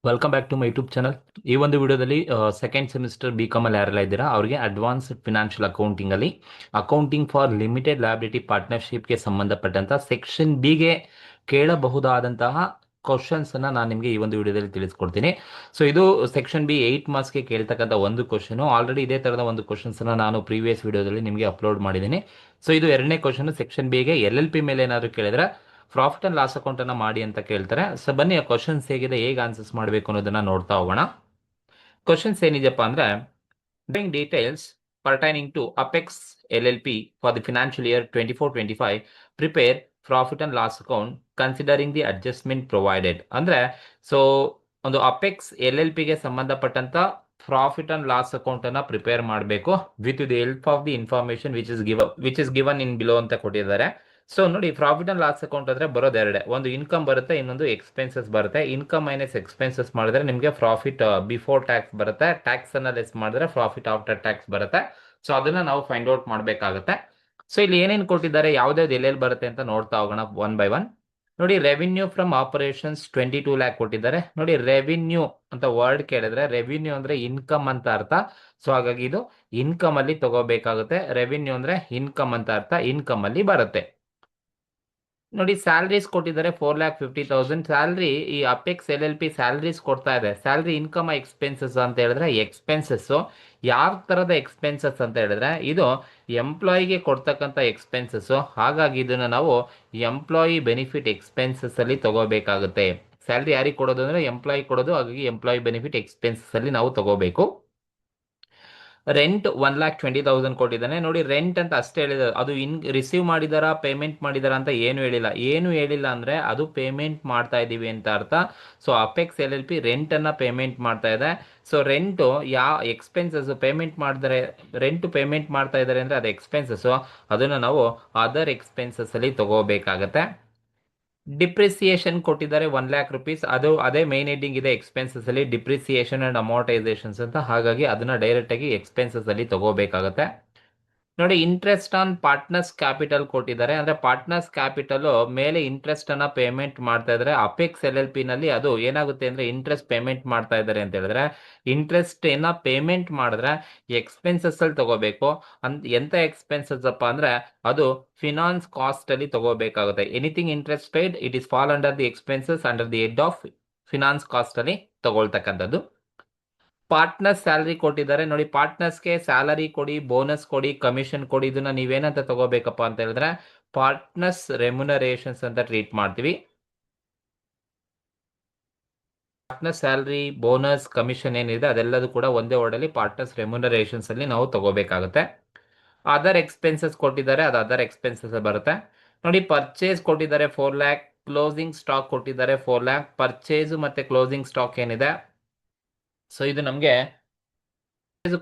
Welcome back to my YouTube channel. ಈ ಒಂದು ವಿಡಿಯೋದಲ್ಲಿ ಸೆಕೆಂಡ್ ಸೆಮಿಸ್ಟರ್ ಬಿ ಕಾಮ್ ಅಲ್ಲಿ ಯಾರೆಲ್ಲ ಇದ್ದೀರಾ ಅವರಿಗೆ ಅಡ್ವಾನ್ಸ್ಡ್ ಫಿನಾನ್ಷಿಯಲ್ ಅಕೌಂಟಿಂಗ್ ಅಲ್ಲಿ ಅಕೌಂಟಿಂಗ್ ಫಾರ್ ಲಿಮಿಟೆಡ್ ಲಯಬಿಲಿಟಿ ಪಾರ್ಟ್ನರ್ಶಿಪ್ಗೆ ಸಂಬಂಧಪಟ್ಟಂತ ಸೆಕ್ಷನ್ ಬಿಗೆ ಕೇಳಬಹುದಾದಂತಹ ಕ್ವಶನ್ಸ್ ಅನ್ನ ನಾನು ನಿಮಗೆ ಈ ಒಂದು ವಿಡಿಯೋದಲ್ಲಿ ತಿಳಿಸ್ಕೊಡ್ತೀನಿ. ಸೊ ಇದು ಸೆಕ್ಷನ್ ಬಿ 8 ಮಾರ್ಕ್ಸ್ಗೆ ಕೇಳ್ತಕ್ಕಂಥ ಒಂದು ಕ್ವಶನ್. ಆಲ್ರೆಡಿ ಇದೇ ತರದ ಒಂದು ಕ್ವಶನ್ಸ್ ಅನ್ನ ನಾನು ಪ್ರೀವಿಯಸ್ ವಿಡಿಯೋದಲ್ಲಿ ನಿಮಗೆ ಅಪ್ಲೋಡ್ ಮಾಡಿದ್ದೀನಿ. ಸೊ ಇದು ಎರಡನೇ ಕ್ವಶನ್. ಸೆಕ್ಷನ್ ಬಿಗೆ LLP ಮೇಲೆ ಏನಾದ್ರು ಕೇಳಿದ್ರೆ ಪ್ರಾಫಿಟ್ ಅಂಡ್ ಲಾಸ್ ಅಕೌಂಟ್ ಅನ್ನ ಮಾಡಿ ಅಂತ ಕೇಳ್ತಾರೆ. ಸೊ ಬನ್ನಿ ಆ ಕ್ವಶನ್ಸ್ ಹೇಗಿದೆ, ಹೇಗೆ ಆನ್ಸರ್ಸ್ ಮಾಡಬೇಕು ಅನ್ನೋದನ್ನ ನೋಡ್ತಾ ಹೋಗೋಣ. ಕ್ವಶನ್ಸ್ ಏನಿದೆಯಪ್ಪ ಅಂದ್ರೆ, drawing details pertaining to apex LLP for the financial year 24-25 prepare profit and loss account considering the adjustment provided. ಅಂದ್ರೆ ಸೊ ಒಂದು ಅಪೆಕ್ಸ್ LLP ಗೆ ಸಂಬಂಧಪಟ್ಟಂತ ಪ್ರಾಫಿಟ್ ಅಂಡ್ ಲಾಸ್ ಅಕೌಂಟ್ ಅನ್ನ ಪ್ರಿಪೇರ್ ಮಾಡಬೇಕು with the help of the information which is given in below ಅಂತ ಕೊಟ್ಟಿದ್ದಾರೆ. So ನೋಡಿ, profit and loss account ಅಂದ್ರೆ ಬರೋದು ಎರಡೇ, ಒಂದು ಇನ್ಕಮ್ ಬರುತ್ತೆ, ಇನ್ನೊಂದು ಎಕ್ಸ್ಪೆನ್ಸಸ್ ಬರುತ್ತೆ. ಇನ್ಕಮ್ ಮೈನಸ್ ಎಕ್ಸ್ಪೆನ್ಸಸ್ ಮಾಡಿದ್ರೆ ನಿಮಗೆ ಪ್ರಾಫಿಟ್ ಬಿಫೋರ್ ಟ್ಯಾಕ್ಸ್ ಬರುತ್ತೆ, ಟ್ಯಾಕ್ಸ್ ಅನ್ನ ಲೆಸ್ ಮಾಡಿದ್ರೆ ಪ್ರಾಫಿಟ್ ಆಫ್ಟರ್ ಟ್ಯಾಕ್ಸ್ ಬರುತ್ತೆ. ಸೊ ಅದನ್ನ ನಾವು ಫೈಂಡ್ ಔಟ್ ಮಾಡಬೇಕಾಗುತ್ತೆ. ಸೊ ಇಲ್ಲಿ ಏನೇನು ಕೊಟ್ಟಿದ್ದಾರೆ, ಯಾವ್ದಾವ್ದು ಎಲ್ಲೆಲ್ಲಿ ಬರುತ್ತೆ ಅಂತ ನೋಡ್ತಾ ಹೋಗೋಣ ಒನ್ ಬೈ ಒನ್. ನೋಡಿ, ರೆವಿನ್ಯೂ ಫ್ರಮ್ ಆಪರೇಷನ್ಸ್ 22 ಲ್ಯಾಕ್ ಕೊಟ್ಟಿದ್ದಾರೆ. ನೋಡಿ, ರೆವಿನ್ಯೂ ಅಂತ ವರ್ಡ್ ಕೇಳಿದ್ರೆ ರೆವಿನ್ಯೂ ಅಂದ್ರೆ ಇನ್ಕಮ್ ಅಂತ ಅರ್ಥ. ಸೊ ಹಾಗಾಗಿ ಇದು ಇನ್ಕಮ್ ಅಲ್ಲಿ ತಗೋಬೇಕಾಗುತ್ತೆ. ರೆವಿನ್ಯೂ ಅಂದ್ರೆ ಇನ್ಕಮ್ ಅಂತ ಅರ್ಥ, ಇನ್ಕಮ್ ಅಲ್ಲಿ ಬರುತ್ತೆ. ನೋಡಿ, ಸ್ಯಾಲರೀಸ್ ಕೊಟ್ಟಿದ್ದಾರೆ 4,50,000 ಸ್ಯಾಲರಿ. ಈ ಅಪೆಕ್ಸ್ LLP ಸ್ಯಾಲರೀಸ್ ಕೊಡ್ತಾ ಇದೆ. ಸ್ಯಾಲರಿ ಇನ್ಕಮ್ ಎಕ್ಸ್ಪೆನ್ಸಸ್ ಅಂತ ಹೇಳಿದ್ರೆ ಎಕ್ಸ್ಪೆನ್ಸಸ್ ಯಾವ ತರದ ಎಕ್ಸ್ಪೆನ್ಸಸ್ ಅಂತ ಹೇಳಿದ್ರೆ ಇದು ಎಂಪ್ಲಾಯಿಗೆ ಕೊಡ್ತಕ್ಕಂಥ ಎಕ್ಸ್ಪೆನ್ಸಸ್. ಹಾಗಾಗಿ ಇದನ್ನ ನಾವು ಎಂಪ್ಲಾಯಿ ಬೆನಿಫಿಟ್ ಎಕ್ಸ್ಪೆನ್ಸಸ್ ಅಲ್ಲಿ ತಗೋಬೇಕಾಗುತ್ತೆ. ಸ್ಯಾಲರಿ ಯಾರಿಗೆ ಕೊಡೋದು ಅಂದ್ರೆ ಎಂಪ್ಲಾಯಿ ಕೊಡೋದು, ಹಾಗಾಗಿ ಎಂಪ್ಲಾಯಿ ಬೆನಿಫಿಟ್ ಎಕ್ಸ್ಪೆನ್ಸಸ್ ಅಲ್ಲಿ ನಾವು ತಗೋಬೇಕು. ರೆಂಟ್ 1,20,000 ಕೊಟ್ಟಿದ್ದಾನೆ. ನೋಡಿ, ರೆಂಟ್ ಅಂತ ಅಷ್ಟೇ ಹೇಳಿದ, ಅದು ರಿಸೀವ್ ಮಾಡಿದಾರ ಪೇಮೆಂಟ್ ಮಾಡಿದಾರ ಅಂತ ಏನು ಹೇಳಿಲ್ಲ. ಏನು ಹೇಳಿಲ್ಲ ಅಂದ್ರೆ ಅದು ಪೇಮೆಂಟ್ ಮಾಡ್ತಾ ಇದೀವಿ ಅಂತ ಅರ್ಥ. ಸೊ ಅಪೆಕ್ಸ್ LLP ರೆಂಟ್ ಅನ್ನ ಪೇಮೆಂಟ್ ಮಾಡ್ತಾ ಇದೆ. ಸೊ ರೆಂಟ್ ಯಾವ ಎಕ್ಸ್ಪೆನ್ಸಸ್ ಪೇಮೆಂಟ್ ಮಾಡಿದರೆ, ರೆಂಟ್ ಪೇಮೆಂಟ್ ಮಾಡ್ತಾ ಇದ್ದಾರೆ ಅಂದ್ರೆ ಅದು ಎಕ್ಸ್ಪೆನ್ಸಸ್, ಅದನ್ನ ನಾವು ಅದರ್ ಎಕ್ಸ್ಪೆನ್ಸಸ್ ಅಲ್ಲಿ ತಗೋಬೇಕಾಗತ್ತೆ. ಡಿಪ್ರಿಸಿಯೇಷನ್ ಕೊಟ್ಟಿದ್ದಾರೆ 1,00,000 ರೂಪೀಸ್. ಅದು ಅದೇ ಮೈನ್ ಹೆಡ್ಡಿಂಗ್ ಇದೆ ಎಕ್ಸ್ಪೆನ್ಸಸ್ ಅಲ್ಲಿ, ಡಿಪ್ರಿಸಿಯೇಷನ್ ಅಂಡ್ ಅಮೋರ್ಟೈಸೇಷನ್ಸ್ ಅಂತ. ಹಾಗಾಗಿ ಅದನ್ನ ಡೈರೆಕ್ಟ್ ಆಗಿ ಎಕ್ಸ್ಪೆನ್ಸಸ್ ಅಲ್ಲಿ ತಗೋಬೇಕಾಗತ್ತೆ. ನೋಡಿ, ಇಂಟ್ರೆಸ್ಟ್ ಆನ್ ಪಾರ್ಟ್ನರ್ಸ್ ಕ್ಯಾಪಿಟಲ್ ಕೊಟ್ಟಿದ್ದಾರೆ. ಅಂದ್ರೆ ಪಾರ್ಟ್ನರ್ಸ್ ಕ್ಯಾಪಿಟಲ್ ಮೇಲೆ ಇಂಟ್ರೆಸ್ಟ್ ಅನ್ನ ಪೇಮೆಂಟ್ ಮಾಡ್ತಾ ಇದ್ದಾರೆ. ಅಪೆಕ್ಸ್ LLP ನಲ್ಲಿ ಅದು ಏನಾಗುತ್ತೆ ಅಂದ್ರೆ ಇಂಟ್ರೆಸ್ಟ್ ಪೇಮೆಂಟ್ ಮಾಡ್ತಾ ಇದ್ದಾರೆ ಅಂತ ಹೇಳಿದ್ರೆ, ಇಂಟ್ರೆಸ್ಟ್ ಏನ ಪೇಮೆಂಟ್ ಮಾಡಿದ್ರೆ ಎಕ್ಸ್ಪೆನ್ಸಸ್ ಅಲ್ಲಿ ತಗೋಬೇಕು. ಎಂತ ಎಕ್ಸ್ಪೆನ್ಸಸ್ ಅಪ್ಪ ಅಂದ್ರೆ ಅದು ಫಿನಾನ್ಸ್ ಕಾಸ್ಟ್ ಅಲ್ಲಿ ತಗೋಬೇಕಾಗುತ್ತೆ. Anything interest paid it is fall under the expenses under the head of finance cost ಅಲ್ಲಿ ತಗೊಳ್ತಕ್ಕಂಥದ್ದು. ಪಾರ್ಟ್ನರ್ ಸ್ಯಾಲರಿ ಕೊಟ್ಟಿದ್ದಾರೆ. ನೋಡಿ, ಪಾರ್ಟ್ನರ್ಸ್ಗೆ ಸ್ಯಾಲರಿ ಕೊಡಿ, ಬೋನಸ್ ಕೊಡಿ, ಕಮಿಷನ್ ಕೊಡಿ, ಇದನ್ನ ನೀವೇನಂತ ತಗೋಬೇಕಪ್ಪ ಅಂತ ಹೇಳಿದ್ರೆ ಪಾರ್ಟ್ನರ್ಸ್ ರೆಮ್ಯುನರೇಷನ್ಸ್ ಅಂತ ಟ್ರೀಟ್ ಮಾಡ್ತೀವಿ. ಪಾರ್ಟ್ನರ್ ಸ್ಯಾಲರಿ, ಬೋನಸ್, ಕಮಿಷನ್ ಏನಿದೆ ಅದೆಲ್ಲದೂ ಕೂಡ ಒಂದೇ ವರ್ಡಲ್ಲಿ ಪಾರ್ಟ್ನರ್ಸ್ ರೆಮ್ಯುನರೇಷನ್ಸ್ ಅಲ್ಲಿ ನಾವು ತಗೋಬೇಕಾಗುತ್ತೆ. ಅದರ್ ಎಕ್ಸ್ಪೆನ್ಸಸ್ ಕೊಟ್ಟಿದ್ದಾರೆ, ಅದು ಅದರ್ ಎಕ್ಸ್ಪೆನ್ಸಸ್ ಬರುತ್ತೆ. ನೋಡಿ, ಪರ್ಚೇಸ್ ಕೊಟ್ಟಿದ್ದಾರೆ 4 ಲ್ಯಾಕ್, ಕ್ಲೋಸಿಂಗ್ ಸ್ಟಾಕ್ ಕೊಟ್ಟಿದ್ದಾರೆ 4 ಲ್ಯಾಕ್. ಪರ್ಚೇಸ್ ಮತ್ತೆ ಕ್ಲೋಸಿಂಗ್ ಸ್ಟಾಕ್ ಏನಿದೆ, ಸೊ ಇದು ನಮಗೆ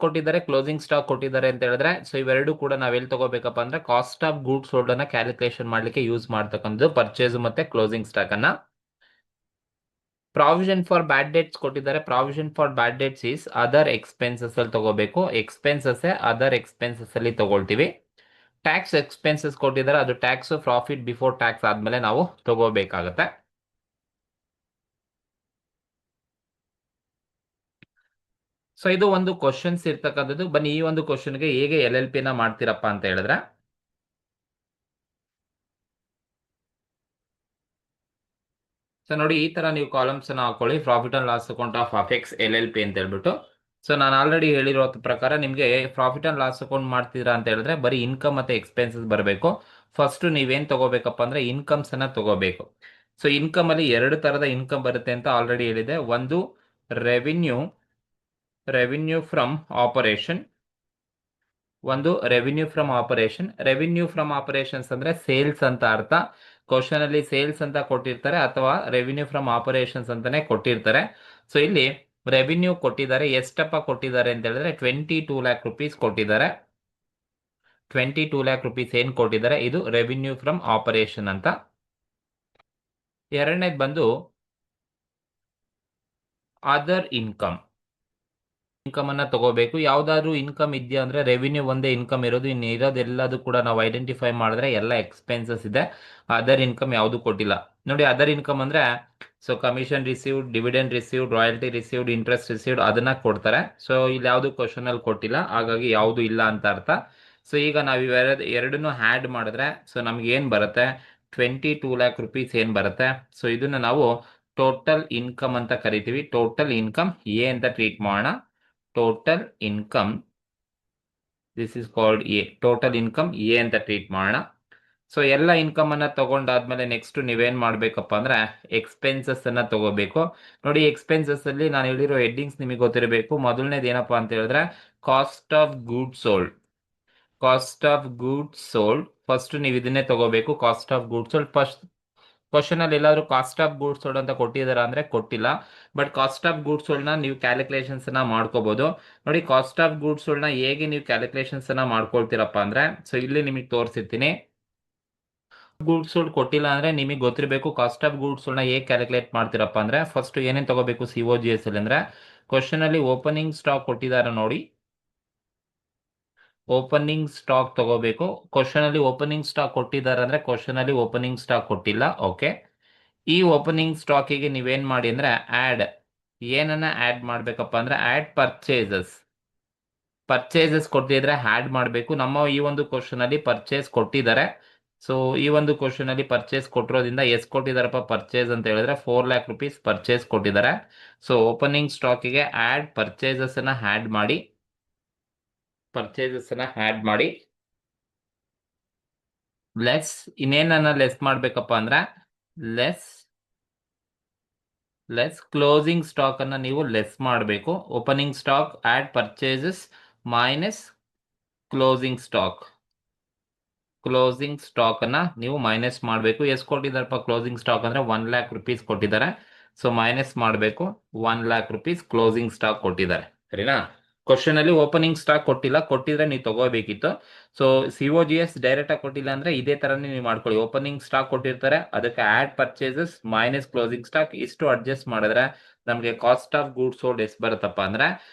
ಕೊಟ್ಟಿದ್ದಾರೆ, ಕ್ಲೋಸಿಂಗ್ ಸ್ಟಾಕ್ ಕೊಟ್ಟಿದ್ದಾರೆ ಅಂತ ಹೇಳಿದ್ರೆ, ಸೊ ಇವೆರಡು ಕೂಡ ನಾವೆಲ್ಲಿ ತಗೋಬೇಕಪ್ಪ ಅಂದ್ರೆ ಕಾಸ್ಟ್ ಆಫ್ ಗೂಡ್ಸ್ ಸೋಲ್ಡ್ ಅನ್ನ ಕ್ಯಾಲ್ಕುಲೇಷನ್ ಮಾಡ್ಲಿಕ್ಕೆ ಯೂಸ್ ಮಾಡ್ತಕ್ಕಂಥದ್ದು ಪರ್ಚೇಸ್ ಮತ್ತೆ ಕ್ಲೋಸಿಂಗ್ ಸ್ಟಾಕ್ ಅನ್ನ. ಪ್ರಾವಿಷನ್ ಫಾರ್ ಬ್ಯಾಡ್ ಡೇಟ್ಸ್ ಕೊಟ್ಟಿದ್ದಾರೆ. Provision for bad dates is other expenses ಅಲ್ಲಿ ತಗೋಬೇಕು. ಎಕ್ಸ್ಪೆನ್ಸಸ್ ಅದರ್ ಎಕ್ಸ್ಪೆನ್ಸಸ್ ಅಲ್ಲಿ ತಗೊಳ್ತೀವಿ. ಟ್ಯಾಕ್ಸ್ ಎಕ್ಸ್ಪೆನ್ಸಸ್ ಕೊಟ್ಟಿದ್ದಾರೆ, ಅದು ಟ್ಯಾಕ್ಸ್ ಪ್ರಾಫಿಟ್ ಬಿಫೋರ್ ಟ್ಯಾಕ್ಸ್ ಆದ್ಮೇಲೆ ನಾವು ತಗೋಬೇಕಾಗತ್ತೆ. ಸೊ ಇದು ಒಂದು ಕ್ವಶನ್ಸ್ ಇರ್ತಕ್ಕಂಥದ್ದು. ಬನ್ನಿ ಈ ಒಂದು ಕ್ವಶನ್ಗೆ ಹೇಗೆ LLP ನ ಮಾಡ್ತೀರಪ್ಪ ಅಂತ ಹೇಳಿದ್ರೆ, ಸೊ ನೋಡಿ, ಈ ತರ ನೀವು ಕಾಲಮ್ಸ್ ಅನ್ನ ಹಾಕೊಳ್ಳಿ. Profit and loss account of apex LLP ಅಂತ ಹೇಳ್ಬಿಟ್ಟು. ಸೊ ನಾನು ಆಲ್ರೆಡಿ ಹೇಳಿರೋ ಪ್ರಕಾರ ನಿಮಗೆ ಪ್ರಾಫಿಟ್ ಅಂಡ್ ಲಾಸ್ ಅಕೌಂಟ್ ಮಾಡ್ತೀರಾ ಅಂತ ಹೇಳಿದ್ರೆ ಬರೀ ಇನ್ಕಮ್ ಮತ್ತೆ ಎಕ್ಸ್ಪೆನ್ಸಸ್ ಬರಬೇಕು. ಫಸ್ಟ್ ನೀವೇನ್ ತಗೋಬೇಕಪ್ಪ ಅಂದ್ರೆ ಇನ್ಕಮ್ಸ್ ಅನ್ನ ತಗೋಬೇಕು. ಸೊ ಇನ್ಕಮ್ ಅಲ್ಲಿ ಎರಡು ತರದ ಇನ್ಕಮ್ ಬರುತ್ತೆ ಅಂತ ಆಲ್ರೆಡಿ ಹೇಳಿದೆ. ಒಂದು ರೆವಿನ್ಯೂ, ರೆವಿನ್ಯೂ ಫ್ರಮ್ ಆಪರೇಷನ್. ಒಂದು revenue from operation. Revenue from operations ಅಂದ್ರೆ ಸೇಲ್ಸ್ ಅಂತ ಅರ್ಥ. ಕ್ವಶನ್ ಅಲ್ಲಿ ಸೇಲ್ಸ್ ಅಂತ ಕೊಟ್ಟಿರ್ತಾರೆ ಅಥವಾ ರೆವಿನ್ಯೂ ಫ್ರಮ್ ಆಪರೇಷನ್ಸ್ ಅಂತಾನೆ ಕೊಟ್ಟಿರ್ತಾರೆ. ಸೊ ಇಲ್ಲಿ ರೆವಿನ್ಯೂ ಕೊಟ್ಟಿದ್ದಾರೆ. ಎಷ್ಟಪ್ಪ ಕೊಟ್ಟಿದ್ದಾರೆ ಅಂತ ಹೇಳಿದ್ರೆ 22 ಲ್ಯಾಕ್ ರುಪೀಸ್ ಕೊಟ್ಟಿದ್ದಾರೆ. 22 ಲ್ಯಾಕ್ ರುಪೀಸ್ ಏನ್ ಕೊಟ್ಟಿದ್ದಾರೆ, ಇದು ರೆವಿನ್ಯೂ ಫ್ರಮ್ ಆಪರೇಷನ್ ಅಂತ. ಎರಡನೇದು ಬಂದು ಅದರ್ ಇನ್ಕಮ್. ಇನ್ಕಮ್ ಅನ್ನ ತಗೋಬೇಕು. ಯಾವ್ದಾದ್ರು ಇನ್ಕಮ್ ಇದೆಯಾ ಅಂದ್ರೆ ರೆವಿನ್ಯೂ ಒಂದೇ ಇನ್ಕಮ್ ಇರೋದು, ಇನ್ನು ಇರೋದೆಲ್ಲದು ಕೂಡ ನಾವು ಐಡೆಂಟಿಫೈ ಮಾಡಿದ್ರೆ ಎಲ್ಲ ಎಕ್ಸ್ಪೆನ್ಸಸ್ ಇದೆ. ಅದರ್ ಇನ್ಕಮ್ ಯಾವುದು ಕೊಟ್ಟಿಲ್ಲ ನೋಡಿ. ಅದರ್ ಇನ್ಕಮ್ ಅಂದ್ರೆ so commission received, dividend received, royalty received, interest received ಅದನ್ನ ಕೊಡ್ತಾರೆ. ಸೊ ಇಲ್ಲಿ ಯಾವುದು ಕ್ವಶನ್ ಅಲ್ಲಿ ಕೊಟ್ಟಿಲ್ಲ, ಹಾಗಾಗಿ ಯಾವುದು ಇಲ್ಲ ಅಂತ ಅರ್ಥ. ಸೊ ಈಗ ನಾವು ಎರಡನ್ನೂ ಆ್ಯಡ್ ಮಾಡಿದ್ರೆ ಸೊ ನಮ್ಗೆ ಏನ್ ಬರುತ್ತೆ, 22 lakh rupees ಏನ್ ಬರುತ್ತೆ. ಸೊ ಇದನ್ನ ನಾವು ಟೋಟಲ್ ಇನ್ಕಮ್ ಅಂತ ಕರಿತೀವಿ. ಟೋಟಲ್ ಇನ್ಕಮ್ ಎ ಅಂತ ಟ್ರೀಟ್ ಮಾಡೋಣ. Total income, this is called A. Total income A ಅಂತ ಟ್ರೀಟ್ ಮಾಡೋಣ. ಸೊ ಎಲ್ಲ ಇನ್ಕಮ್ ಅನ್ನ ತಗೊಂಡಾದ್ಮೇಲೆ ನೆಕ್ಸ್ಟ್ ನೀವೇನ್ ಮಾಡ್ಬೇಕಪ್ಪ ಅಂದ್ರೆ ಎಕ್ಸ್ಪೆನ್ಸಸ್ ಅನ್ನ ತಗೋಬೇಕು. ನೋಡಿ ಎಕ್ಸ್ಪೆನ್ಸಸ್ ಅಲ್ಲಿ ನಾನು ಹೇಳಿರೋ ಹೆಡ್ಡಿಂಗ್ಸ್ ನಿಮಗೆ ಗೊತ್ತಿರಬೇಕು. ಮೊದಲನೇದು ಏನಪ್ಪಾ ಅಂತ ಹೇಳಿದ್ರೆ cost of goods sold. Cost of goods sold first ನೀವು ಇದನ್ನೇ ತಗೋಬೇಕು. Cost of goods sold first question ಅಲ್ಲಿ ಎಲ್ಲಾದ್ರೂ ಕಾಸ್ಟ್ ಆಫ್ ಗೂಡ್ಸ್ ಸೋಲ್ಡ್ ಅಂತ ಕೊಟ್ಟಿದಾರ ಅಂದ್ರೆ ಕೊಟ್ಟಿಲ್ಲ. But cost of goods sold ನ ನೀವು ಕ್ಯಾಲ್ಕುಲೇಷನ್ಸ್ ಅನ್ನ ಮಾಡ್ಕೋಬಹುದು. ನೋಡಿ ಕಾಸ್ಟ್ ಆಫ್ ಗೂಡ್ಸ್ ಸೋಲ್ಡ್ ನ ಹೇಗೆ ನೀವು ಕ್ಯಾಲ್ಕುಲೇಷನ್ಸ್ ಅನ್ನ ಮಾಡ್ಕೊಳ್ತೀರಪ್ಪ ಅಂದ್ರೆ ಸೊ ಇಲ್ಲಿ ನಿಮಗೆ ತೋರಿಸಿರ್ತೀನಿ. ಗೂಡ್ಸ್ ಸೋಲ್ಡ್ ಕೊಟ್ಟಿಲ್ಲ ಅಂದ್ರೆ ನಿಮಗೆ ಗೊತ್ತಿರಬೇಕು ಕಾಸ್ಟ್ ಆಫ್ ಗೂಡ್ಸ್ ಸೋಲ್ಡ್ ನ ಹೇಗೆ ಕ್ಯಾಲ್ಕುಲೇಟ್ ಮಾಡ್ತೀರಪ್ಪ ಅಂದ್ರೆ ಫಸ್ಟ್ ಏನೇನ್ ತಗೋಬೇಕು COGS ಅಲ್ಲಿ ಅಂದ್ರೆ ಕ್ವಶನ್ ಅಲ್ಲಿ ಓಪನಿಂಗ್ ಸ್ಟಾಕ್ ಕೊಟ್ಟಿದ್ದಾರೆ ನೋಡಿ. ಓಪನಿಂಗ್ ಸ್ಟಾಕ್ ತಗೋಬೇಕು. ಕ್ವಶನ್ ಅಲ್ಲಿ ಓಪನಿಂಗ್ ಸ್ಟಾಕ್ ಕೊಟ್ಟಿದ್ದಾರೆ ಅಂದ್ರೆ ಕ್ವಶನ್ ಅಲ್ಲಿ ಓಪನಿಂಗ್ ಸ್ಟಾಕ್ ಕೊಟ್ಟಿಲ್ಲ. ಓಕೆ, ಈ ಓಪನಿಂಗ್ ಸ್ಟಾಕಿಗೆ ನೀವೇನ್ ಮಾಡಿ ಅಂದ್ರೆ ಆಡ್, ಏನನ್ನ ಆಡ್ ಮಾಡ್ಬೇಕಪ್ಪ ಅಂದ್ರೆ ಆಡ್ ಪರ್ಚೇಸಸ್. ಪರ್ಚೇಸಸ್ ಕೊಟ್ಟಿದ್ರೆ ಆಡ್ ಮಾಡಬೇಕು. ನಮ್ಮ ಈ ಒಂದು ಕ್ವಶನ್ ಅಲ್ಲಿ ಪರ್ಚೇಸ್ ಕೊಟ್ಟಿದ್ದಾರೆ. ಸೊ ಈ ಒಂದು ಕ್ವಶನ್ ಅಲ್ಲಿ ಪರ್ಚೇಸ್ ಕೊಟ್ಟಿರೋದ್ರಿಂದ ಎಷ್ಟು ಕೊಟ್ಟಿದಾರಪ್ಪ ಪರ್ಚೇಸ್ ಅಂತ ಹೇಳಿದ್ರೆ 4 lakh rupees ಪರ್ಚೇಸ್ ಕೊಟ್ಟಿದ್ದಾರೆ. ಸೊ ಓಪನಿಂಗ್ ಸ್ಟಾಕಿಗೆ ಆಡ್ ಪರ್ಚೇಸಸ್ ಅನ್ನ ಆಡ್ ಮಾಡಿ. ಪರ್ಚೇಸಸ್ ಅನ್ನ ಆಡ್ ಮಾಡಿ ಲೆಸ್, ಇನ್ನೇನನ್ನ ಲೆಸ್ ಮಾಡ್ಬೇಕಪ್ಪ ಅಂದ್ರೆ ಲೆಸ್ ಕ್ಲೋಸಿಂಗ್ ಸ್ಟಾಕ್ ಅನ್ನ ನೀವು ಲೆಸ್ ಮಾಡಬೇಕು. Opening stock add purchases minus closing stock. Closing stock ಅನ್ನ ನೀವು ಮೈನಸ್ ಮಾಡಬೇಕು. ಎಷ್ಟು ಕೊಟ್ಟಿದಾರಪ್ಪ ಕ್ಲೋಸಿಂಗ್ ಸ್ಟಾಕ್ ಅಂದ್ರೆ 1 lakh rupees ಕೊಟ್ಟಿದ್ದಾರೆ. ಸೊ ಮೈನಸ್ ಮಾಡಬೇಕು. 1 lakh rupees ಕ್ಲೋಸಿಂಗ್ ಸ್ಟಾಕ್ ಕೊಟ್ಟಿದ್ದಾರೆ. ಸರಿನಾ? ಕ್ವಶನ್ ಅಲ್ಲಿ ಓಪನಿಂಗ್ ಸ್ಟಾಕ್ ಕೊಟ್ಟಿಲ್ಲ, ಕೊಟ್ಟಿದ್ರೆ ನೀವು ತಗೋಬೇಕಿತ್ತು. ಸೊ COGS ಡೈರೆಕ್ಟ್ ಆಗಿ ಕೊಟ್ಟಿಲ್ಲ ಅಂದ್ರೆ ಇದೇ ತರನೇ ನೀವು ಮಾಡ್ಕೊಳ್ಳಿ. ಓಪನಿಂಗ್ ಸ್ಟಾಕ್ ಕೊಟ್ಟಿರ್ತಾರೆ, ಅದಕ್ಕೆ add purchases minus closing stock ಇಷ್ಟು ಅಡ್ಜಸ್ಟ್ ಮಾಡಿದ್ರೆ ನಮಗೆ ಕಾಸ್ಟ್ ಆಫ್ ಗೂಡ್ಸ್ ಸೋಲ್ಡ್ ಎಷ್ಟು ಬರುತ್ತಪ್ಪ ಅಂದ್ರೆ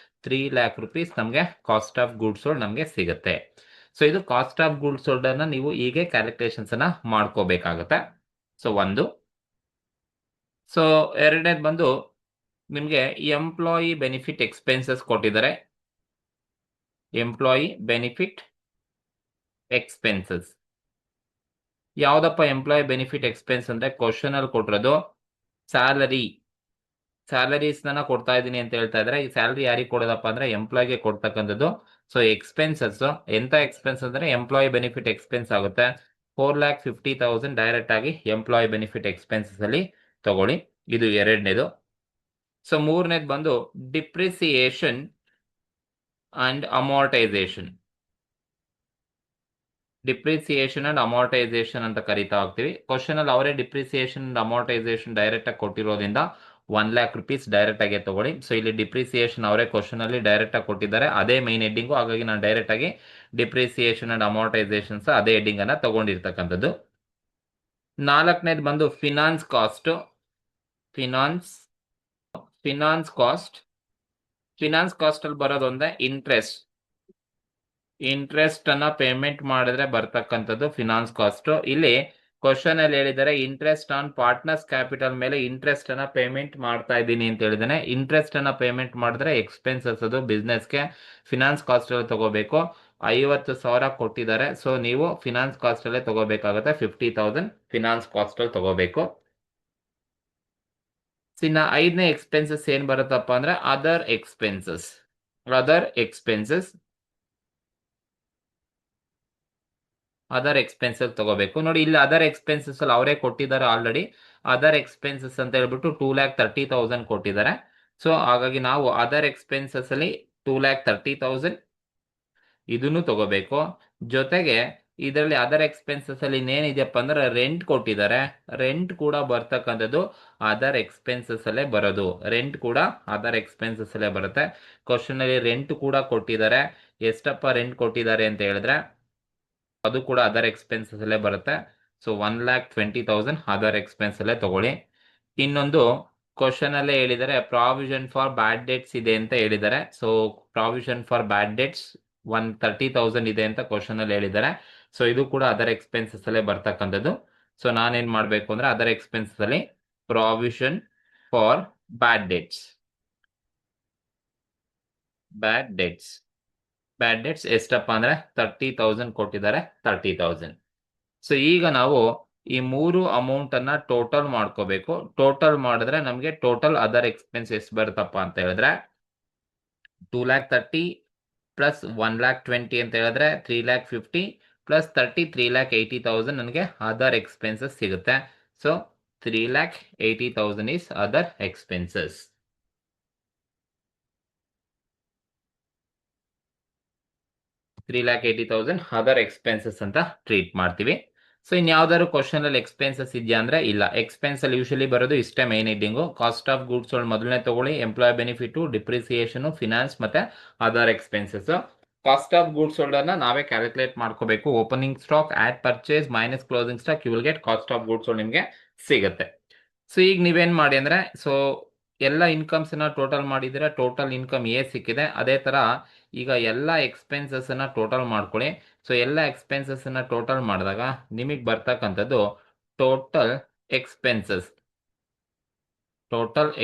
3 lakh rupees ನಮಗೆ ಕಾಸ್ಟ್ ಆಫ್ ಗೂಡ್ಸ್ ಸೋಲ್ಡ್ ನಮಗೆ ಸಿಗುತ್ತೆ. ಸೊ ಇದು ಕಾಸ್ಟ್ ಆಫ್ ಗೂಡ್ಸ್ ಸೋಲ್ಡ್ ಅನ್ನ ನೀವು ಹೀಗೆ ಕ್ಯಾಲ್ಕುಲೇಷನ್ಸ್ ಅನ್ನ ಮಾಡ್ಕೋಬೇಕಾಗತ್ತೆ. ಸೊ ಒಂದು. ಸೊ ಎರಡನೇದು ಬಂದು ನಿಮಗೆ ಎಂಪ್ಲಾಯಿ ಬೆನಿಫಿಟ್ ಎಕ್ಸ್ಪೆನ್ಸಸ್ ಕೊಟ್ಟಿದ್ದಾರೆ. ಎಂಪ್ಲಾಯಿ ಬೆನಿಫಿಟ್ ಎಕ್ಸ್ಪೆನ್ಸಸ್ ಯಾವ್ದಪ್ಪ ಎಂಪ್ಲಾಯಿ ಬೆನಿಫಿಟ್ ಎಕ್ಸ್ಪೆನ್ಸ್ ಅಂದ್ರೆ ಕ್ವಶನ್ ಅಲ್ಲಿ ಕೊಟ್ಟಿರೋದು ಸ್ಯಾಲರಿ. ಸ್ಯಾಲರೀಸ್ ನ ಕೊಡ್ತಾ ಇದ್ದೀನಿ ಅಂತ ಹೇಳ್ತಾ ಇದ್ರೆ ಈ ಸ್ಯಾಲರಿ ಯಾರಿಗೆ ಕೊಡೋದಪ್ಪ ಅಂದ್ರೆ ಎಂಪ್ಲಾಯ್ಗೆ ಕೊಡ್ತಕ್ಕಂಥದ್ದು. ಸೊ ಎಕ್ಸ್ಪೆನ್ಸಸ್ ಎಂತ ಎಕ್ಸ್ಪೆನ್ಸ್ ಅಂದ್ರೆ ಎಂಪ್ಲಾಯಿ ಬೆನಿಫಿಟ್ ಎಕ್ಸ್ಪೆನ್ಸ್ ಆಗುತ್ತೆ. 4,50,000 ಡೈರೆಕ್ಟ್ ಆಗಿ ಎಂಪ್ಲಾಯಿ ಬೆನಿಫಿಟ್ ಎಕ್ಸ್ಪೆನ್ಸಸ್ ಅಲ್ಲಿ ತಗೊಳ್ಳಿ. ಇದು ಎರಡನೇದು. ಸೊ ಮೂರನೇದು ಬಂದು depreciation and amortisation. Depreciation and amortisation ಅಂತ ಕರಿತಾ ಹೋಗ್ತೀವಿ. ಕ್ವಶನ್ ಅಲ್ಲಿ ಅವರೇ ಡಿಪ್ರಿಸಿಯೇಷನ್ ಅಂಡ್ ಅಮಾರ್ಟೈಸೇಷನ್ ಡೈರೆಕ್ಟ್ ಆಗಿ ಕೊಟ್ಟಿರೋದ್ರಿಂದ 1 lakh rupees ಡೈರೆಕ್ಟ್ ಆಗಿ ತಗೊಳ್ಳಿ. ಸೊ ಇಲ್ಲಿ ಡಿಪ್ರಿಸಿಯೇಷನ್ ಅವರೇ ಕ್ವಶನ್ ಅಲ್ಲಿ ಡೈರೆಕ್ಟ್ ಆಗಿ ಕೊಟ್ಟಿದ್ದಾರೆ, ಅದೇ ಮೈನ್ ಹೆಡ್ಡಿಂಗು. ಹಾಗಾಗಿ ನಾನು ಡೈರೆಕ್ಟ್ ಆಗಿ ಡಿಪ್ರಿಸಿಯೇಷನ್ ಅಂಡ್ ಅಮಾರ್ಟೈಸೇಷನ್ಸ್ ಅದೇ ಹೆಡ್ಡಿಂಗ್ ಅನ್ನ ತಗೊಂಡಿರ್ತಕ್ಕಂಥದ್ದು. ನಾಲ್ಕನೇದು ಬಂದು finance cost. Finance finance cost finance cost ಅಲ್ಲಿ ಬರೋದೊಂದೇ ಇಂಟ್ರೆಸ್ಟ್. ಇಂಟ್ರೆಸ್ಟ್ ಅನ್ನ ಪೇಮೆಂಟ್ ಮಾಡಿದ್ರೆ ಬರ್ತಕ್ಕಂಥದ್ದು ಫಿನಾನ್ಸ್ ಕಾಸ್ಟ್. ಇಲ್ಲಿ ಕ್ವಶನ್ ಅಲ್ಲಿ ಹೇಳಿದರೆ ಇಂಟ್ರೆಸ್ಟ್ ಆನ್ ಪಾರ್ಟ್ನರ್ಸ್ ಕ್ಯಾಪಿಟಲ್ ಮೇಲೆ ಇಂಟ್ರೆಸ್ಟ್ ಅನ್ನ ಪೇಮೆಂಟ್ ಮಾಡ್ತಾ ಇದ್ದೀನಿ ಅಂತ ಹೇಳಿದಾನೆ. ಇಂಟ್ರೆಸ್ಟ್ ಅನ್ನ ಪೇಮೆಂಟ್ ಮಾಡಿದ್ರೆ ಎಕ್ಸ್ಪೆನ್ಸಸ್ ಅದು ಬಿಸ್ನೆಸ್ಗೆ. ಫಿನಾನ್ಸ್ ಕಾಸ್ಟ್ ಅಲ್ಲಿ ತಗೋಬೇಕು. 50,000 ಕೊಟ್ಟಿದ್ದಾರೆ. ಸೊ ನೀವು ಫಿನಾನ್ಸ್ ಕಾಸ್ಟ್ ಅಲ್ಲೇ ತಗೋಬೇಕಾಗುತ್ತೆ. 50,000 ಫಿನಾನ್ಸ್ ಕಾಸ್ಟ್ ಅಲ್ಲಿ ತಗೋಬೇಕು. ಇನ್ನ ಐದನೇ ಎಕ್ಸ್ಪೆನ್ಸಸ್ ಏನ್ ಬರುತ್ತಪ್ಪ ಅಂದ್ರೆ ಅದರ್ ಎಕ್ಸ್ಪೆನ್ಸಸ್. ಅದರ್ ಎಕ್ಸ್ಪೆನ್ಸಸ್ ತಗೋಬೇಕು. ನೋಡಿ ಇಲ್ಲಿ ಅದರ್ ಎಕ್ಸ್ಪೆನ್ಸಸ್ ಅಲ್ಲಿ ಅವರೇ ಕೊಟ್ಟಿದ್ದಾರೆ ಆಲ್ರೆಡಿ. ಅದರ್ ಎಕ್ಸ್ಪೆನ್ಸಸ್ ಅಂತ ಹೇಳ್ಬಿಟ್ಟು 2,30,000 ಕೊಟ್ಟಿದ್ದಾರೆ. ಸೊ ಹಾಗಾಗಿ ನಾವು ಅದರ್ ಎಕ್ಸ್ಪೆನ್ಸಸ್ ಅಲ್ಲಿ 2,30,000 ಇದನ್ನು ತಗೋಬೇಕು. ಜೊತೆಗೆ ಇದರಲ್ಲಿ ಅದರ್ ಎಕ್ಸ್ಪೆನ್ಸಸ್ ಅಲ್ಲಿ ಇನ್ನೇನಿದೆಯಪ್ಪ ಅಂದ್ರೆ ರೆಂಟ್ ಕೊಟ್ಟಿದ್ದಾರೆ. ರೆಂಟ್ ಕೂಡ ಬರ್ತಕ್ಕಂಥದ್ದು ಅದರ್ ಎಕ್ಸ್ಪೆನ್ಸಸ್ ಅಲ್ಲೇ ಬರೋದು. ರೆಂಟ್ ಕೂಡ ಅದರ್ ಎಕ್ಸ್ಪೆನ್ಸಸ್ ಅಲ್ಲೇ ಬರುತ್ತೆ. ಕ್ವಶನ್ ಅಲ್ಲಿ ರೆಂಟ್ ಕೂಡ ಕೊಟ್ಟಿದ್ದಾರೆ. ಎಷ್ಟಪ್ಪ ರೆಂಟ್ ಕೊಟ್ಟಿದ್ದಾರೆ ಅಂತ ಹೇಳಿದ್ರೆ ಅದು ಕೂಡ ಅದರ್ ಎಕ್ಸ್ಪೆನ್ಸಸ್ ಅಲ್ಲೇ ಬರುತ್ತೆ. ಸೊ 1,20,000 ಅದರ್ ಎಕ್ಸ್ಪೆನ್ಸ್ ಅಲ್ಲೇ ತಗೊಳ್ಳಿ. ಇನ್ನೊಂದು ಕ್ವಶನ್ ಅಲ್ಲೇ ಹೇಳಿದ್ದಾರೆ ಪ್ರಾವಿಷನ್ ಫಾರ್ ಬ್ಯಾಡ್ ಡೆಟ್ಸ್ ಇದೆ ಅಂತ ಹೇಳಿದ್ದಾರೆ. So provision for bad debts 130,000 ಇದೆ ಅಂತ ಕ್ವಶನ್ ಅಲ್ಲಿ ಹೇಳಿದ್ದಾರೆ. ಸೊ ಇದು ಕೂಡ ಅದರ್ ಎಕ್ಸ್ಪೆನ್ಸಸ್ ಅಲ್ಲೇ ಬರ್ತಕ್ಕಂಥದ್ದು. ಸೊ ನಾನೇನ್ ಮಾಡ್ಬೇಕು ಅಂದ್ರೆ ಅದರ್ ಎಕ್ಸ್ಪೆನ್ಸಸ್ ಅಲ್ಲಿ provision for bad debts bad debts ಎಷ್ಟಪ್ಪ ಅಂದ್ರೆ 30,000 ಕೊಟ್ಟಿದ್ದಾರೆ, 30,000. ಸೊ ಈಗ ನಾವು ಈ ಮೂರು ಅಮೌಂಟ್ ಅನ್ನ ಟೋಟಲ್ ಮಾಡ್ಕೋಬೇಕು. ಟೋಟಲ್ ಮಾಡಿದ್ರೆ ನಮಗೆ ಟೋಟಲ್ ಅದರ್ ಎಕ್ಸ್ಪೆನ್ಸ್ ಎಷ್ಟು ಬರುತ್ತಪ್ಪ ಅಂತ ಹೇಳಿದ್ರೆ 2,30,000 ಪ್ಲಸ್ 1,20,000 ಅಂತ ಹೇಳಿದ್ರೆ 3,50,000 ಪ್ಲಸ್ 30 3,80,000 ನನಗೆ ಅದರ್ ಎಕ್ಸ್ಪೆನ್ಸಸ್ ಸಿಗುತ್ತೆ. So 3,80,000 is other expenses. 3,80,000 other expenses ಅಂತ ಟ್ರೀಟ್ ಮಾಡ್ತೀವಿ. ಸೊ ಇನ್ಯಾವ್ದಾದ್ರು ಕ್ವಶನ್ ಅಲ್ಲಿ ಎಕ್ಸ್ಪೆನ್ಸಸ್ ಇದೆಯಾ ಅಂದ್ರೆ ಇಲ್ಲ. ಎಕ್ಸ್ಪೆನ್ಸ್ ಅಲ್ಲಿ ಯೂಶಲಿ ಬರೋದು ಇಷ್ಟೇ main heading. Cost of goods ಮೊದಲನೇ ತಗೊಳ್ಳಿ, ಎಂಪ್ಲಾಯ್ ಬೆನಿಫಿಟ್, ಡಿಪ್ರಿಸಿಯೇಷನ್, ಫಿನಾನ್ಸ್ ಮತ್ತೆ other expenses. Cost of goods sold ನಾವೇ ಕ್ಯಾಲ್ಕುಲೇಟ್ ಮಾಡ್ಕೋಬೇಕು. Opening stock add purchase minus closing stock, you will get cost of goods sold ನಿಮಗೆ ಸಿಗುತ್ತೆ. So ಈಗ ನೀವೇನ್ ಮಾಡಿ ಅಂದ್ರೆ ಸೊ ಎಲ್ಲ ಇನ್ಕಮ್ಸ್ ನ ಟೋಟಲ್ ಮಾಡಿದ್ರೆ ಟೋಟಲ್ ಇನ್ಕಮ್ ಸಿಕ್ಕಿದೆ. ಅದೇ ತರ ಈಗ ಎಲ್ಲ ಎಕ್ಸ್ಪೆನ್ಸಸ್ ಅನ್ನ ಟೋಟಲ್ ಮಾಡ್ಕೊಳ್ಳಿ. ಸೊ ಎಲ್ಲ ಎಕ್ಸ್ಪೆನ್ಸಸ್ ಅನ್ನ ಟೋಟಲ್ ಮಾಡಿದಾಗ ನಿಮಗೆ ಬರ್ತಕ್ಕಂಥದ್ದು ಟೋಟಲ್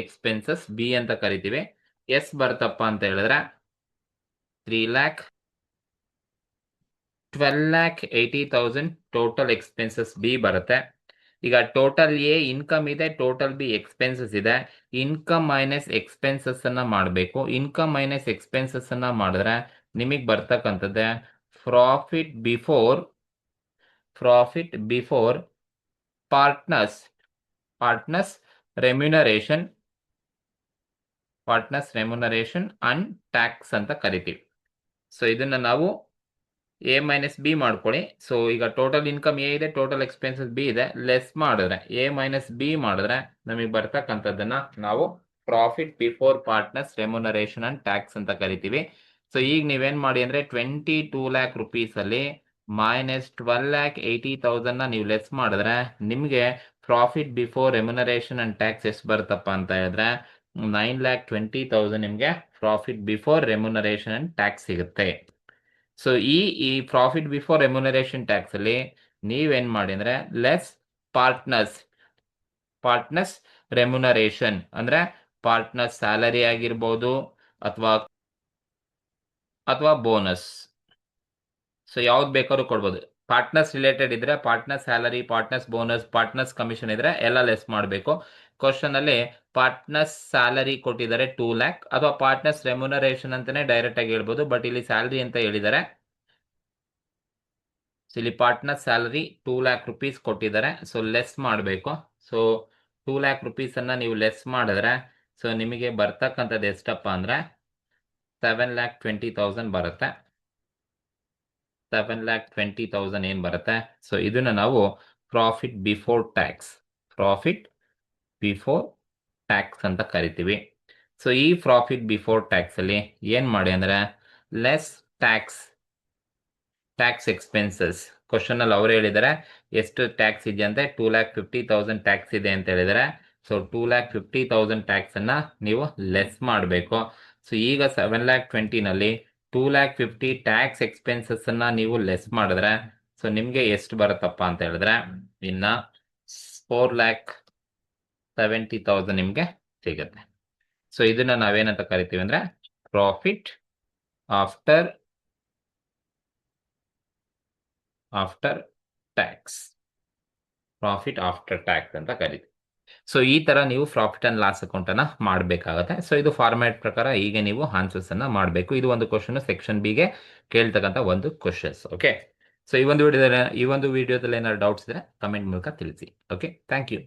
ಎಕ್ಸ್ಪೆನ್ಸಸ್ ಬಿ ಅಂತ ಕರಿತೀವಿ. ಎಸ್ ಬರ್ತಪ್ಪ ಅಂತ ಹೇಳಿದ್ರೆ 3,12,80,000 ಟೋಟಲ್ ಎಕ್ಸ್ಪೆನ್ಸಸ್ ಬಿ ಬರುತ್ತೆ. ಈಗ ಟೋಟಲ್ ಇನ್ಕಮ್ ಇದೆ, ಟೋಟಲ್ ಬಿ ಎಕ್ಸ್ಪೆನ್ಸಸ್ ಇದೆ. ಇನ್ಕಮ್ ಮೈನಸ್ ಎಕ್ಸ್ಪೆನ್ಸಸ್ ಅನ್ನ ಮಾಡಬೇಕು. ಇನ್ಕಮ್ ಮೈನಸ್ ಎಕ್ಸ್ಪೆನ್ಸಸ್ ಅನ್ನ ಮಾಡಿದ್ರೆ ನಿಮಗೆ ಬರ್ತಕ್ಕಂಥದ್ದೇ profit before partners remuneration and tax ಅಂತ ಕರಿತೀವಿ. ಸೊ ಇದನ್ನ ನಾವು ಎ ಮೈನಸ್ ಬಿ ಮಾಡ್ಕೊಳ್ಳಿ. ಸೊ ಈಗ ಟೋಟಲ್ ಇನ್ಕಮ್ ಎ ಇದೆ, ಟೋಟಲ್ ಎಕ್ಸ್ಪೆನ್ಸಸ್ ಬಿ ಇದೆ. ಲೆಸ್ ಮಾಡಿದ್ರೆ ಎ ಮೈನಸ್ ಬಿ ಮಾಡಿದ್ರೆ ನಮಗೆ ಬರ್ತಕ್ಕಂಥದ್ದನ್ನ ನಾವು profit before partners remuneration and tax ಅಂತ ಕರಿತೀವಿ. ಸೊ ಈಗ ನೀವೇನ್ ಮಾಡಿ ಅಂದ್ರೆ 22 lakh rupees ಅಲ್ಲಿ ಮೈನಸ್ 12,80,000 ನೀವು ಲೆಸ್ ಮಾಡಿದ್ರೆ ನಿಮಗೆ profit before remuneration and tax ಎಷ್ಟು ಬರುತ್ತಪ್ಪ ಅಂತ ಹೇಳಿದ್ರೆ 9,20,000 ನಿಮಗೆ profit before remuneration and tax ಸಿಗುತ್ತೆ. ಸೊ ಈ ಪ್ರಾಫಿಟ್ ಬಿಫೋರ್ ರೆಮ್ಯುನರೇಷನ್ ಟ್ಯಾಕ್ಸ್ ಅಲ್ಲಿ ನೀವೇನ್ ಮಾಡಿ ಅಂದ್ರೆ ಲೆಸ್ ಪಾರ್ಟ್ನರ್ಸ್ ರೆಮ್ಯುನರೇಷನ್ ಅಂದ್ರೆ ಪಾರ್ಟ್ನರ್ಸ್ ಸ್ಯಾಲರಿ ಆಗಿರ್ಬೋದು ಅಥವಾ ಬೋನಸ್. ಸೊ ಯಾವ್ದು ಬೇಕಾದ್ರೂ ಕೊಡ್ಬೋದು. ಪಾರ್ಟ್ನರ್ಸ್ ರಿಲೇಟೆಡ್ ಇದ್ರೆ partner salary, partners bonus, partners commission ಇದ್ರೆ ಎಲ್ಲ ಲೆಸ್ ಮಾಡಬೇಕು. ಕ್ವಶನ್ ಅಲ್ಲಿ ಪಾರ್ಟ್ನರ್ಸ್ ಸ್ಯಾಲರಿ ಕೊಟ್ಟಿದ್ದಾರೆ 2 lakh ಅಥವಾ ಪಾರ್ಟ್ನರ್ಸ್ ರೆಮ್ಯುನರೇಷನ್ ಅಂತಾನೆ ಡೈರೆಕ್ಟ್ ಆಗಿ ಹೇಳ್ಬೋದು. ಬಟ್ ಇಲ್ಲಿ ಸ್ಯಾಲರಿ ಅಂತ ಹೇಳಿದ್ದಾರೆ. ಸೊ ಇಲ್ಲಿ ಪಾರ್ಟ್ನರ್ ಸ್ಯಾಲರಿ 2 lakh rupees ಕೊಟ್ಟಿದ್ದಾರೆ. ಸೊ ಲೆಸ್ ಮಾಡಬೇಕು. ಸೊ 2 lakh rupees ಅನ್ನ ನೀವು ಲೆಸ್ ಮಾಡಿದ್ರೆ ಸೊ ನಿಮಗೆ ಬರ್ತಕ್ಕಂಥದ್ದು ಎಷ್ಟಪ್ಪ ಅಂದ್ರೆ 7,20,000 ಬರುತ್ತೆ. 7,20,000 ಏನ್ ಬರುತ್ತೆ. ಸೊ ಇದನ್ನ ನಾವು ಪ್ರಾಫಿಟ್ ಬಿಫೋರ್ ಟ್ಯಾಕ್ಸ್ ಅಂತ ಕರಿತೀವಿ. ಸೊ ಈ ಪ್ರಾಫಿಟ್ ಬಿಫೋರ್ ಟ್ಯಾಕ್ಸ್ ಅಲ್ಲಿ ಏನ್ ಮಾಡಿ ಅಂದ್ರೆ ಲೆಸ್ ಟ್ಯಾಕ್ಸ್ ಎಕ್ಸ್ಪೆನ್ಸಸ್. ಕ್ವಶನ್ ಅಲ್ಲಿ ಅವ್ರು ಹೇಳಿದ್ದಾರೆ ಎಷ್ಟು ಟ್ಯಾಕ್ಸ್ ಇದೆ ಅಂತ 2,50,000 ಟ್ಯಾಕ್ಸ್ ಇದೆ ಅಂತ ಹೇಳಿದ್ದಾರೆ. ಸೊ 2,50,000 ಟ್ಯಾಕ್ಸ್ ಅನ್ನ ನೀವು ಲೆಸ್ ಮಾಡಬೇಕು. ಸೊ ಈಗ 7,20,000 ನಲ್ಲಿ 2,50,000 ಟ್ಯಾಕ್ಸ್ ಎಕ್ಸ್ಪೆನ್ಸಸ್ ಅನ್ನ ನೀವು ಲೆಸ್ ಮಾಡಿದ್ರೆ ಸೊ ನಿಮ್ಗೆ ಎಷ್ಟು ಬರುತ್ತಪ್ಪ ಅಂತ ಹೇಳಿದ್ರೆ ಇನ್ನ 4,70,000 ನಿಮ್ಗೆ ಸಿಗುತ್ತೆ. ಸೊ ಇದನ್ನ ನಾವೇನಂತ ಕರಿತೀವಿ ಅಂದ್ರೆ ಪ್ರಾಫಿಟ್ ಆಫ್ಟರ್ ಟ್ಯಾಕ್ಸ್ ಅಂತ ಕರಿತೀವಿ. ಸೊ ಈ ತರ ನೀವು ಪ್ರಾಫಿಟ್ ಅಂಡ್ ಲಾಸ್ ಅಕೌಂಟ್ ಅನ್ನ ಮಾಡಬೇಕಾಗತ್ತೆ. ಸೊ ಇದು ಫಾರ್ಮ್ಯಾಟ್ ಪ್ರಕಾರ ಹೀಗೆ ನೀವು ಆನ್ಸರ್ಸ್ ಅನ್ನ ಮಾಡಬೇಕು. ಇದು ಒಂದು ಕ್ವಶನ್ ಸೆಕ್ಷನ್ ಬಿ ಗೆ ಕೇಳ್ತಕ್ಕಂಥ ಒಂದು ಕ್ವಶನ್ಸ್. ಓಕೆ. ಸೊ ಈ ಒಂದು ವಿಡಿಯೋದಲ್ಲಿ ಏನಾದ್ರು ಡೌಟ್ಸ್ ಇದ್ರೆ ಕಮೆಂಟ್ ಮೂಲಕ ತಿಳಿಸಿ. Okay, thank you.